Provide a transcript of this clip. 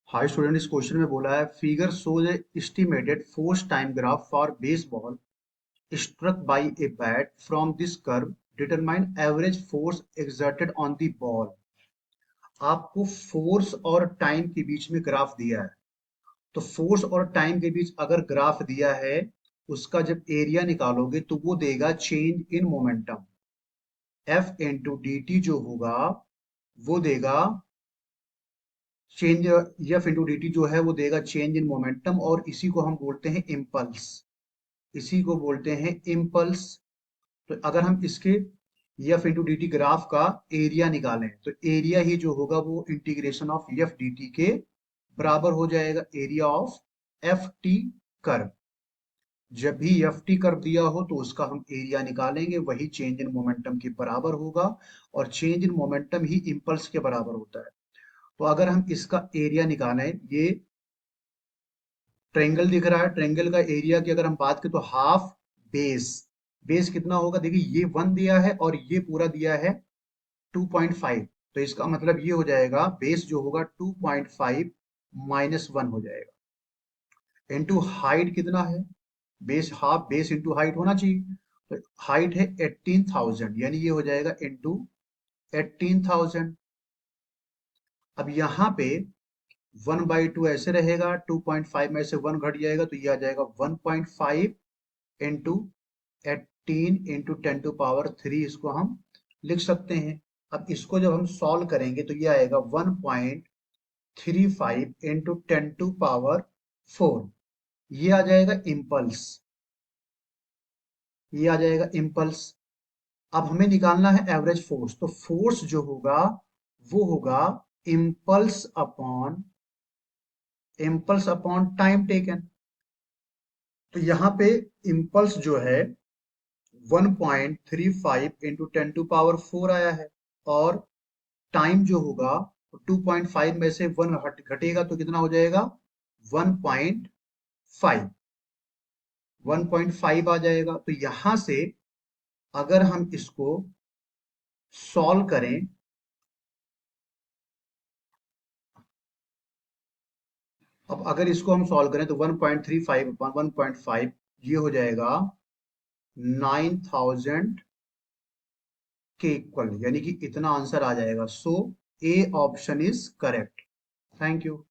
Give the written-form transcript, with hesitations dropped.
Hi student, इस question में बोला है figure shows A estimated force time graph for baseball struck by a bat from this curve determine average force exerted on the ball। आपको force और time के बीच में graph दिया है। तो फोर्स और टाइम के बीच अगर ग्राफ दिया है, उसका जब एरिया निकालोगे तो वो देगा change in momentum. F into D T जो होगा वो देगा change. F into D T जो है वो देगा चेंज इन मोमेंटम, और इसी को हम बोलते हैं इम्पल्स। इसी को बोलते हैं इम्पल्स। तो अगर हम इसके F into D T graph का एरिया निकालें तो एरिया ही जो होगा वो integration of F D T के बराबर हो जाएगा, area of F T curve. जब भी एफ टी कर्व दिया हो तो उसका हम एरिया निकालेंगे, वही चेंज इन मोमेंटम के बराबर होगा, और change in momentum he impulse के बराबर होता है। तो अगर हम इसका एरिया निकालें, ये ट्रेंगल दिख रहा है, ट्रेंगल का एरिया की अगर हम बात करें तो हाफ बेस। बेस कितना होगा, देखिए ये 1 दिया है और ये पूरा दिया है 2.5। तो इसका मतलब ये हो जाएगा बेस जो होगा 2.5 माइनस 1 हो जाएगा। इनटू हाइट कितना है, base half base into height होना चाहिए। तो हाइट है 18,000, यानी ये हो जाएगा इंटू 18,000। अब यहाँ पे 1/2 ऐसे रहेगा, 2.5 में से 1 घट जाएगा तो ये आ जाएगा 1.5 इंटू 18 इंटू 10⁻³ इसको हम लिख सकते हैं। अब इसको जब हम सॉल्व करेंगे तो ये आएगा 1.35 इंटू 10⁻⁴। ये आ जाएगा इम्पल्स। ये आ जाएगा इम्पल्स। अब हमें निकालना है एवरेज फोर्स। तो फोर्स जो होगा वो होगा इम्पल्स अपॉन टाइम टेकन। तो यहाँ पे इम्पल्स जो है 1.35 इंटू 10⁻⁴ आया है, और टाइम जो होगा 2.5 में से 1 घटेगा तो कितना हो जाएगा 1.5। 1.5 आ जाएगा। तो यहां से अगर हम इसको सॉल्व करें, अब अगर इसको हम सॉल्व करें तो 1.35 अपॉन 1.5 ये हो जाएगा 9,000 के इक्वल, यानी कि इतना आंसर आ जाएगा। So A option is correct. Thank you.